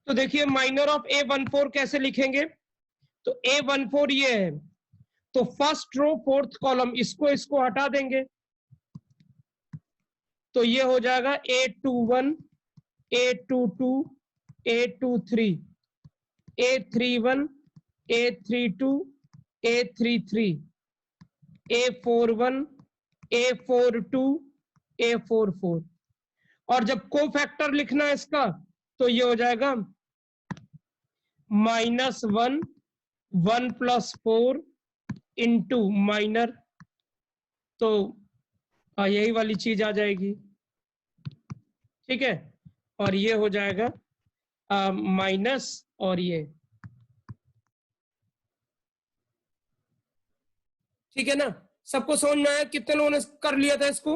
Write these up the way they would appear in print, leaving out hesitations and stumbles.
तो देखिए minor of A14 कैसे लिखेंगे, तो A14 ये है, तो फर्स्ट रो फोर्थ कॉलम इसको हटा देंगे, तो ये हो जाएगा A21, A22, A23, A31, A32, A33, A41, A42, A44। और जब को फैक्टर लिखना है इसका, तो ये हो जाएगा -1, 1 + 4 इंटू माइनर, तो यही वाली चीज आ जाएगी, ठीक है। और ये हो जाएगा माइनस, और ये, ठीक है ना। सबको समझ में आया? कितने लोगों ने कर लिया था इसको?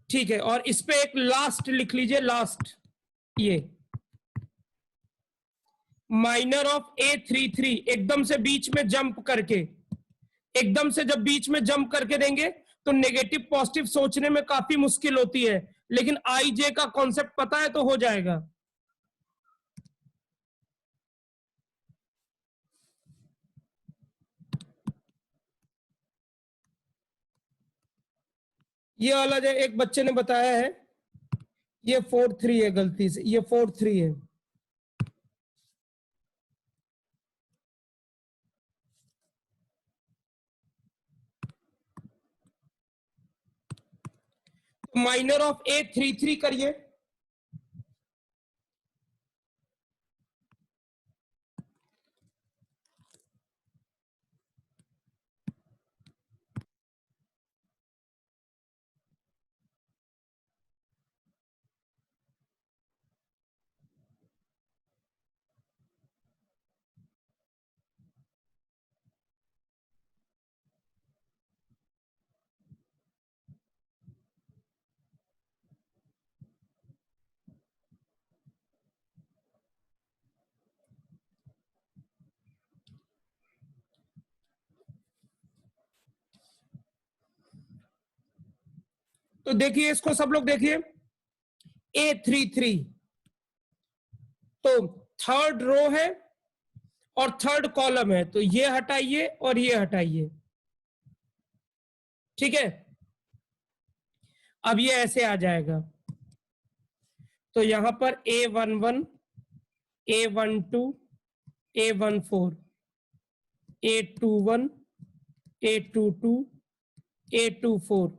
ठीक है, और इस पे एक लास्ट लिख लीजिए, लास्ट ये माइनर ऑफ A33 एकदम से बीच में जंप करके, एकदम से जब बीच में जंप करके देंगे तो नेगेटिव पॉजिटिव सोचने में काफी मुश्किल होती है, लेकिन आई जे का कॉन्सेप्ट पता है तो हो जाएगा। ये वाला जो एक बच्चे ने बताया है, ये 4-3 है, गलती से ये 4-3 है। माइनर ऑफ A33 करिए, तो देखिए इसको सब लोग देखिए, A33 तो थर्ड रो है और थर्ड कॉलम है, तो ये हटाइए और ये हटाइए, ठीक है। अब ये ऐसे आ जाएगा, तो यहां पर A11, A12, A14, A21, A22, A24,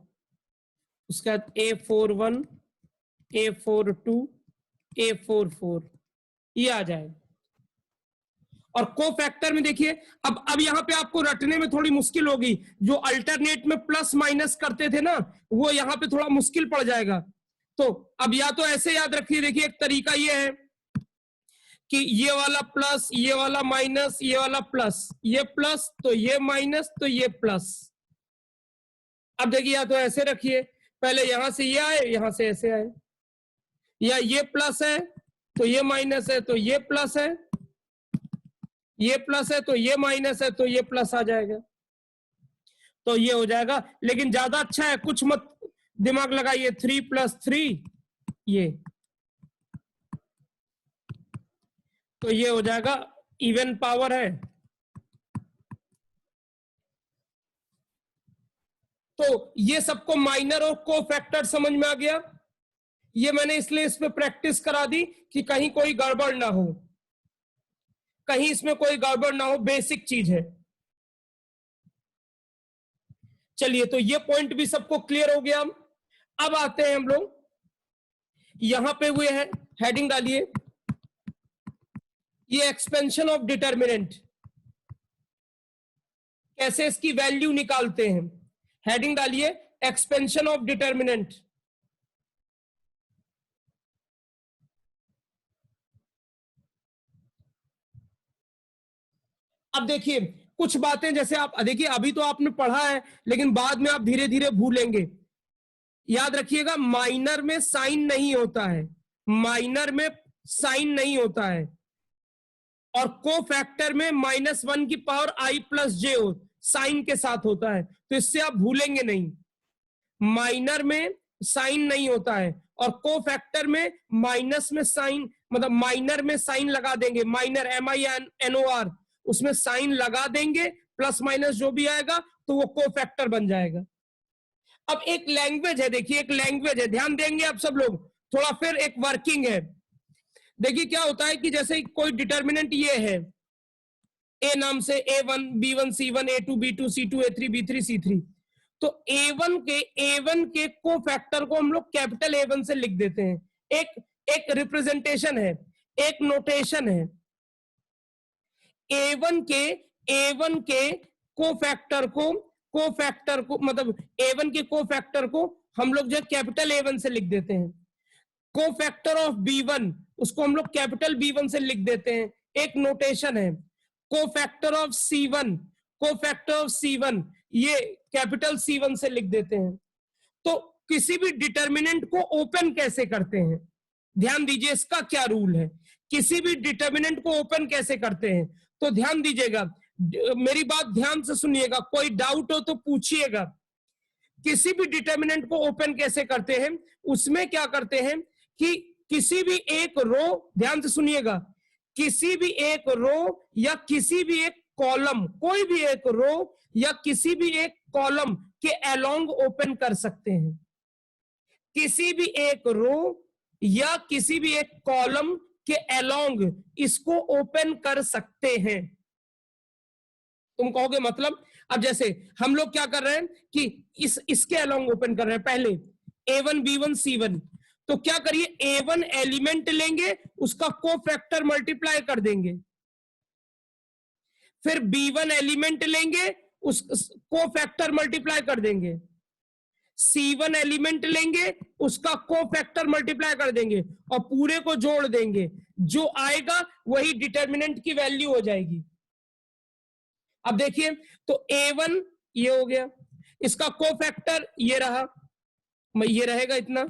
उसके बाद A41, A42, A44, ये आ जाएगा। और को फैक्टर में देखिए, अब यहां पे आपको रटने में थोड़ी मुश्किल होगी, जो अल्टरनेट में प्लस माइनस करते थे ना, वो यहां पे थोड़ा मुश्किल पड़ जाएगा। तो अब या तो ऐसे याद रखिए, देखिए एक तरीका ये है कि ये वाला प्लस, ये वाला माइनस, ये वाला प्लस, ये प्लस तो ये माइनस तो ये प्लस। अब देखिए या तो ऐसे रखिए, पहले यहां से ये आए, यहां से ऐसे आए, या ये प्लस है तो ये माइनस है तो ये प्लस है, ये प्लस है तो ये माइनस है तो ये प्लस आ जाएगा, तो ये हो जाएगा। लेकिन ज्यादा अच्छा है, कुछ मत दिमाग लगाइए, 3 + 3 ये, तो ये हो जाएगा इवन पावर है। तो ये सबको माइनर और को फैक्टर समझ में आ गया। ये मैंने इसलिए इस पे प्रैक्टिस करा दी कि कहीं कोई गड़बड़ ना हो, कहीं इसमें कोई गड़बड़ ना हो, बेसिक चीज है। चलिए, तो ये पॉइंट भी सबको क्लियर हो गया। अब आते हैं हम लोग, यहां पे हुए हैं, हेडिंग डालिए, ये एक्सपेंशन ऑफ डिटर्मिनेंट, कैसे इसकी वैल्यू निकालते हैं। हेडिंग डालिए एक्सपेंशन ऑफ डिटर्मिनेंट। अब देखिए कुछ बातें, जैसे आप देखिए अभी तो आपने पढ़ा है, लेकिन बाद में आप धीरे धीरे भूलेंगे। याद रखिएगा, माइनर में साइन नहीं होता है, माइनर में साइन नहीं होता है, और को फैक्टर में -1 की पावर i + j साइन के साथ होता है, तो इससे आप भूलेंगे नहीं। माइनर में साइन नहीं होता है, और कोफैक्टर में माइनस में साइन, मतलब माइनर में साइन लगा देंगे, माइनर MINOR, उसमें साइन लगा देंगे, प्लस माइनस जो भी आएगा तो वो कोफैक्टर बन जाएगा। अब एक लैंग्वेज है, देखिए एक लैंग्वेज है, ध्यान देंगे आप सब लोग थोड़ा, फिर एक वर्किंग है। देखिए क्या होता है कि जैसे कोई डिटर्मिनेंट ये है, ए नाम से A1 B1 C1 A2 B2 C2 A3 B3 C3, तो A1 के कोफैक्टर को हम लोग कैपिटल A1 से लिख देते हैं। एक रिप्रेजेंटेशन है, एक नोटेशन है। A1 के कोफैक्टर को मतलब A1 के कोफैक्टर को हम लोग जो कैपिटल A1 से लिख देते हैं। कोफैक्टर ऑफ B1 उसको हम लोग कैपिटल B1 से लिख देते हैं, एक नोटेशन है। कोफैक्टर ऑफ C1 ये कैपिटल C1 से लिख देते हैं। तो किसी भी डिटर्मिनेंट को ओपन कैसे करते हैं, ध्यान दीजिए इसका क्या रूल है। किसी भी डिटर्मिनेंट को ओपन कैसे करते हैं, तो ध्यान दीजिएगा, मेरी बात ध्यान से सुनिएगा, कोई डाउट हो तो पूछिएगा। किसी भी डिटर्मिनेंट को ओपन कैसे करते हैं, उसमें क्या करते हैं कि किसी भी एक रो, ध्यान से सुनिएगा, किसी भी एक रो या किसी भी एक कॉलम, कोई भी एक रो या किसी भी एक कॉलम के अलोंग ओपन कर सकते हैं। किसी भी एक रो या किसी भी एक कॉलम के अलोंग इसको ओपन कर सकते हैं। तुम कहोगे मतलब, अब जैसे हम लोग क्या कर रहे हैं कि इसके अलोंग ओपन कर रहे हैं, पहले A1 B1 C1, तो क्या करिए, A1 एलिमेंट लेंगे, उसका कोफैक्टर मल्टीप्लाई कर देंगे, फिर B1 एलिमेंट लेंगे, उस कोफैक्टर मल्टीप्लाई कर देंगे, C1 एलिमेंट लेंगे, उसका कोफैक्टर मल्टीप्लाई कर देंगे, और पूरे को जोड़ देंगे, जो आएगा वही डिटर्मिनेंट की वैल्यू हो जाएगी। अब देखिए, तो A1 ये हो गया, इसका कोफैक्टर ये रहा, ये रहेगा इतना,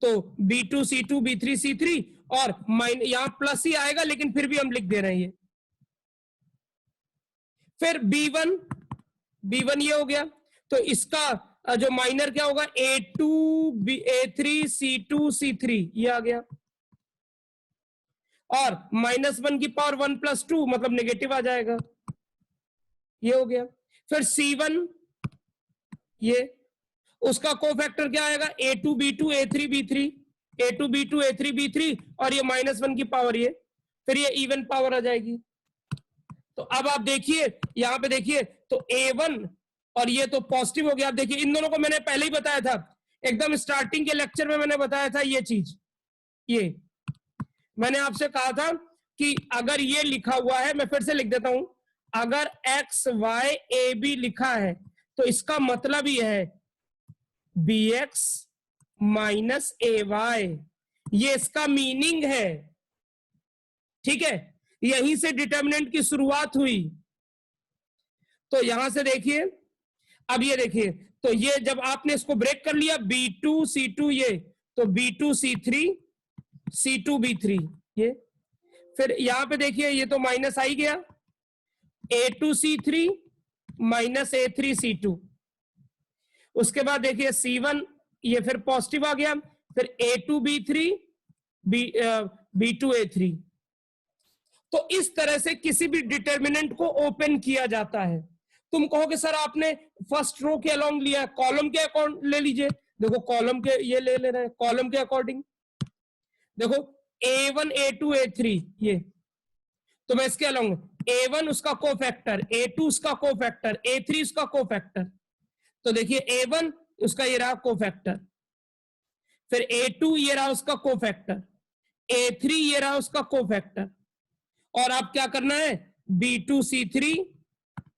तो B2 C2 B3 C3, और यहां प्लस ही आएगा लेकिन फिर भी हम लिख दे रहे हैं ये। फिर B1 ये हो गया, तो इसका जो माइनर क्या होगा, A2 A3 C2 C3 ये आ गया, और -1 की पावर 1 + 2 मतलब नेगेटिव आ जाएगा, ये हो गया। फिर C1 ये, उसका कोफैक्टर क्या आएगा, A2 B2 A3 B3 A2 B2 A3 B3, और ये -1 की पावर ये, फिर ये इवन पावर आ जाएगी। तो अब आप देखिए, यहां पे देखिए, तो A1 और ये तो पॉजिटिव हो गया। आप देखिए इन दोनों को मैंने पहले ही बताया था, एकदम स्टार्टिंग के लेक्चर में मैंने बताया था ये चीज। ये मैंने आपसे कहा था कि अगर ये लिखा हुआ है, मैं फिर से लिख देता हूं, अगर XY AB लिखा है तो इसका मतलब ही है BX - AY, ये इसका मीनिंग है, ठीक है। यहीं से डिटर्मिनेंट की शुरुआत हुई। तो यहां से देखिए, अब ये देखिए, तो ये जब आपने इसको ब्रेक कर लिया, B2 C2 ये, तो B2 C3 C2 B3 ये, फिर यहां पे देखिए ये तो माइनस आ ही गया, A2 C3 - A3 C2, उसके बाद देखिए C1 ये फिर पॉजिटिव आ गया, फिर A2 B3 B2 A3। तो इस तरह से किसी भी डिटर्मिनेंट को ओपन किया जाता है। तुम कहोगे सर आपने फर्स्ट रो के अलोंग लिया, कॉलम के अकॉर्डिंग ले लीजिए। देखो कॉलम के ये ले रहे हैं, कॉलम के अकॉर्डिंग देखो A1 A2 A3 ये, तो मैं इसके अलोंग A1 उसका कोफैक्टर, A2 उसका कोफैक्टर, A3 उसका कोफैक्टर। तो देखिए A1 उसका ये रहा कोफैक्टर, फिर A2 ये रहा उसका कोफैक्टर, A3 ये रहा उसका कोफैक्टर, और आप क्या करना है, B2 C3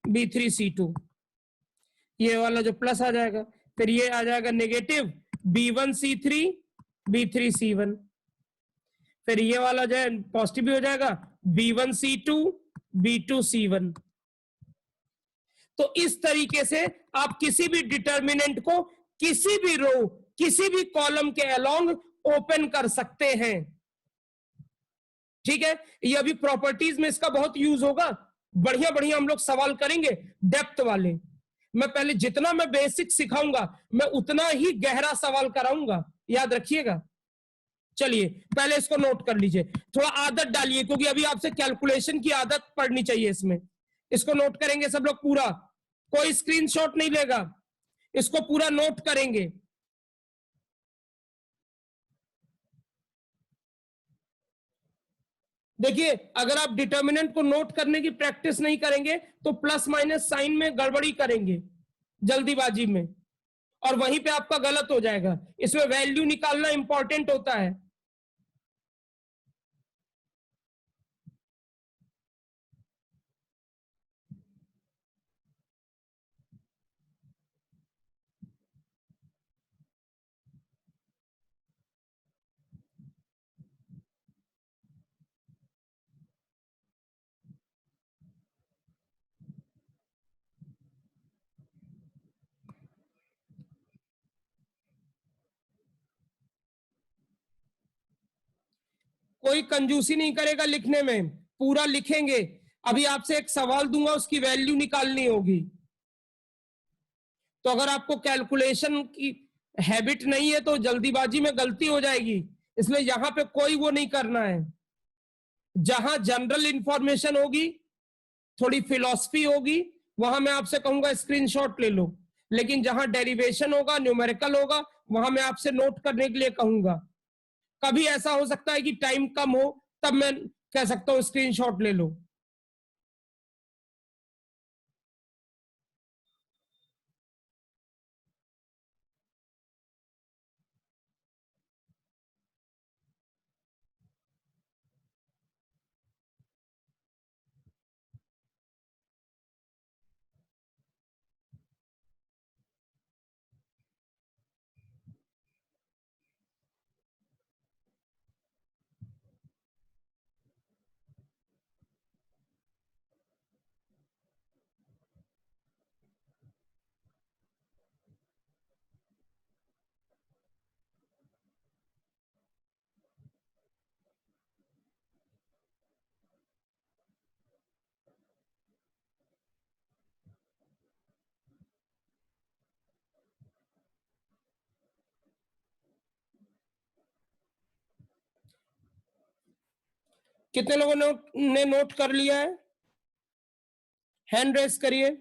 B3 C2, ये वाला जो प्लस आ जाएगा, फिर ये आ जाएगा negative B1 C3 B3 C1, फिर ये वाला जो है पॉजिटिव भी हो जाएगा B1 C2 B2 C1। तो इस तरीके से आप किसी भी डिटर्मिनेंट को किसी भी रो किसी भी कॉलम के अलोंग ओपन कर सकते हैं, ठीक है। ये अभी प्रॉपर्टीज में इसका बहुत यूज होगा, बढ़िया बढ़िया हम लोग सवाल करेंगे डेप्थ वाले। मैं पहले जितना मैं बेसिक सिखाऊंगा मैं उतना ही गहरा सवाल कराऊंगा, याद रखिएगा। चलिए पहले इसको नोट कर लीजिए, थोड़ा आदत डालिए क्योंकि अभी आपसे कैलकुलेशन की आदत पड़नी चाहिए इसमें। इसको नोट करेंगे सब लोग पूरा, कोई स्क्रीनशॉट नहीं लेगा, इसको पूरा नोट करेंगे। देखिए अगर आप डिटर्मिनेंट को नोट करने की प्रैक्टिस नहीं करेंगे तो प्लस माइनस साइन में गड़बड़ी करेंगे जल्दीबाजी में, और वहीं पे आपका गलत हो जाएगा। इसमें वैल्यू निकालना इंपॉर्टेंट होता है। कोई कंजूसी नहीं करेगा लिखने में, पूरा लिखेंगे। अभी आपसे एक सवाल दूंगा, उसकी वैल्यू निकालनी होगी। तो अगर आपको कैलकुलेशन की हैबिट नहीं है तो जल्दीबाजी में गलती हो जाएगी, इसलिए यहां पे कोई वो नहीं करना है। जहां जनरल इंफॉर्मेशन होगी, थोड़ी फिलॉसफी होगी, वहां मैं आपसे कहूंगा स्क्रीनशॉट ले लो, लेकिन जहां डेरिवेशन होगा, न्यूमेरिकल होगा, वहां मैं आपसे नोट करने के लिए कहूंगा। कभी ऐसा हो सकता है कि टाइम कम हो, तब मैं कह सकता हूं स्क्रीनशॉट ले लो। कितने लोगों ने नोट कर लिया है? हैंड रेस करिए।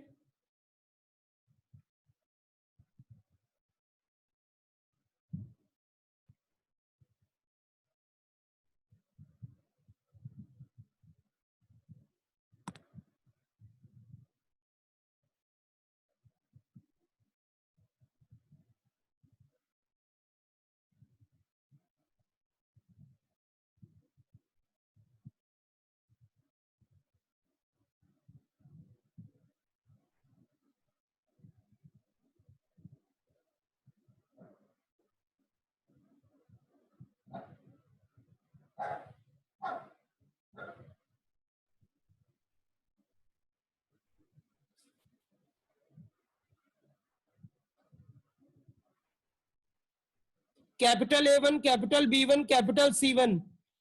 Capital A1, capital B1, capital C1,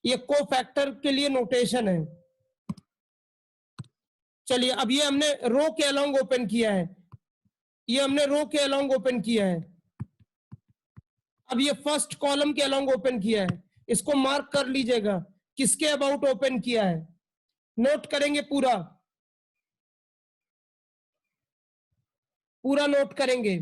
ये को फैक्टर के लिए नोटेशन है। चलिए अब ये हमने रो के अलोंग ओपन किया है, ये हमने रो के अलोंग ओपन किया है। अब ये फर्स्ट कॉलम के अलोंग ओपन किया है, इसको मार्क कर लीजिएगा किसके अबाउट ओपन किया है। नोट करेंगे पूरा, पूरा नोट करेंगे।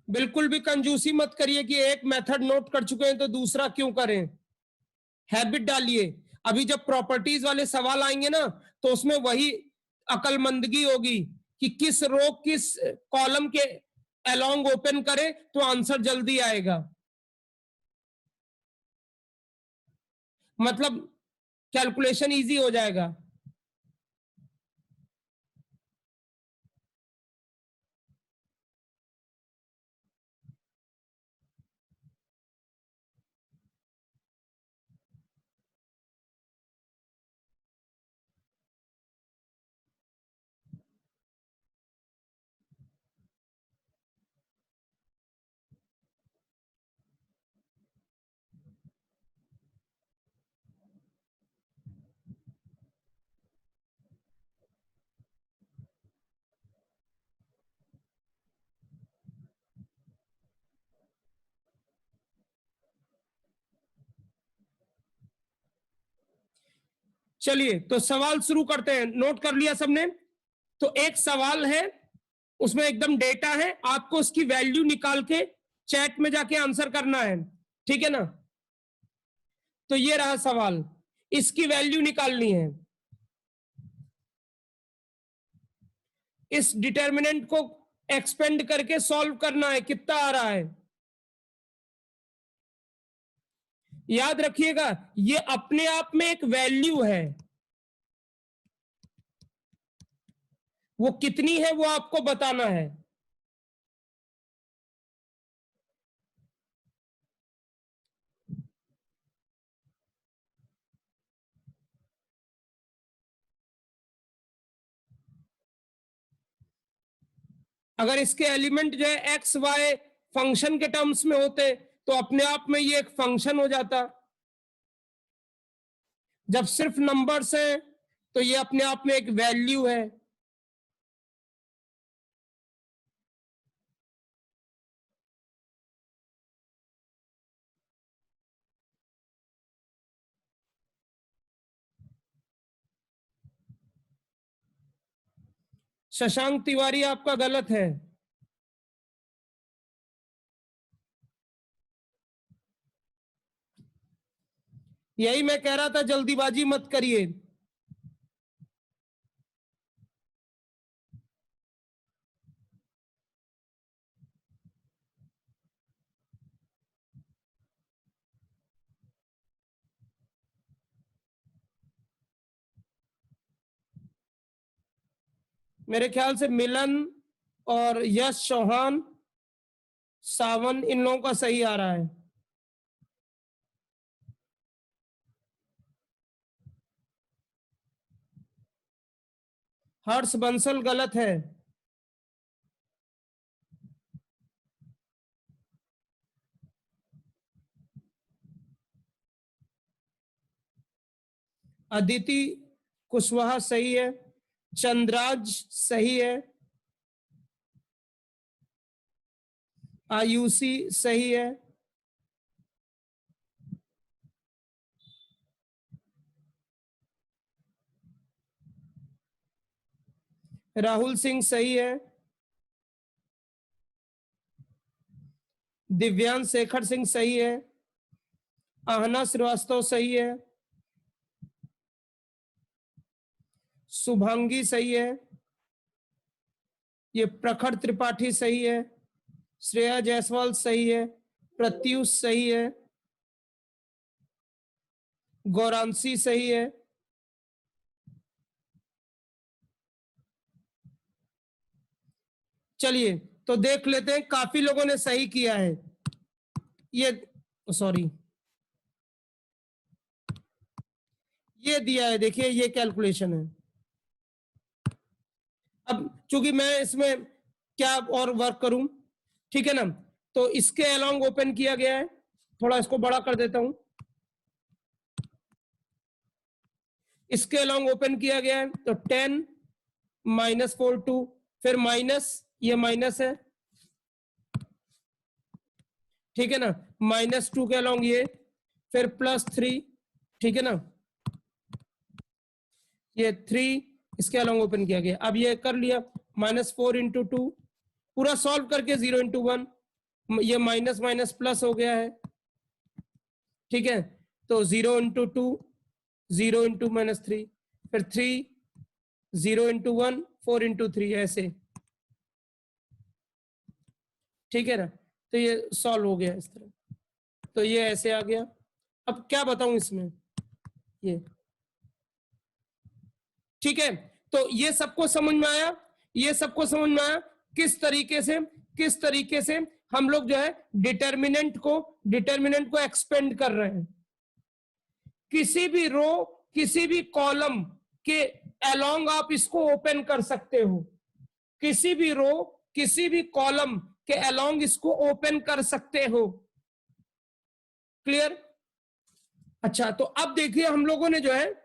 बिल्कुल भी कंजूसी मत करिए कि एक मेथड नोट कर चुके हैं तो दूसरा क्यों करें। हैबिट डालिए। अभी जब प्रॉपर्टीज वाले सवाल आएंगे ना तो उसमें वही अकलमंदगी होगी कि किस रो किस कॉलम के अलोंग ओपन करे तो आंसर जल्दी आएगा। मतलब कैलकुलेशन इजी हो जाएगा। चलिए तो सवाल शुरू करते हैं। नोट कर लिया सबने? तो एक सवाल है, उसमें एकदम डेटा है, आपको उसकी वैल्यू निकाल के चैट में जाके आंसर करना है, ठीक है ना? तो ये रहा सवाल, इसकी वैल्यू निकालनी है। इस डिटर्मिनेंट को एक्सपेंड करके सॉल्व करना है, कितना आ रहा है। याद रखिएगा ये अपने आप में एक वैल्यू है, वो कितनी है वो आपको बताना है। अगर इसके एलिमेंट जो है एक्स वाई फंक्शन के टर्म्स में होते तो अपने आप में ये एक फंक्शन हो जाता। जब सिर्फ नंबर्स हैं तो ये अपने आप में एक वैल्यू है। शशांक तिवारी आपका गलत है। यही मैं कह रहा था, जल्दीबाजी मत करिए। मेरे ख्याल से मिलन और यश चौहान सावन इन लोगों का सही आ रहा है। हर्ष बंसल गलत है। अदिति कुशवाहा सही है। चंद्राज सही है। आयुषी सही है। राहुल सिंह सही है। दिव्यांश शेखर सिंह सही है। आहना श्रीवास्तव सही है। शुभांगी सही है। ये प्रखर त्रिपाठी सही है। श्रेया जायसवाल सही है। प्रत्युष सही है। गौरांशी सही है। चलिए तो देख लेते हैं, काफी लोगों ने सही किया है। ये सॉरी, ये दिया है, देखिए ये कैलकुलेशन है। अब चूंकि मैं इसमें क्या और वर्क करूं, ठीक है ना, तो इसके अलोंग ओपन किया गया है। थोड़ा इसको बड़ा कर देता हूं। इसके अलोंग ओपन किया गया है तो 10 -4 2, फिर माइनस, ये माइनस है, ठीक है ना, -2 के अलोंग ये, फिर +3, ठीक है ना, ये 3 इसके अलोंग ओपन किया गया। अब ये कर लिया, -4 × 2 पूरा सॉल्व करके 0 × 1, ये माइनस माइनस प्लस हो गया है, ठीक है। तो 0 × 2 0 × -3, फिर 3 0 × 1 4 × 3, ऐसे, ठीक है ना। तो ये सॉल्व हो गया इस तरह, तो ये ऐसे आ गया। अब क्या बताऊं इसमें, ये ठीक है, तो ये सबको समझ में आया, ये सबको समझ में आया किस तरीके से हम लोग जो है डिटर्मिनेंट को एक्सपेंड कर रहे हैं। किसी भी रो किसी भी कॉलम के अलोंग आप इसको ओपन कर सकते हो, किसी भी रो किसी भी कॉलम के अलोंग इसको ओपन कर सकते हो। क्लियर? अच्छा, तो अब देखिए हम लोगों ने जो है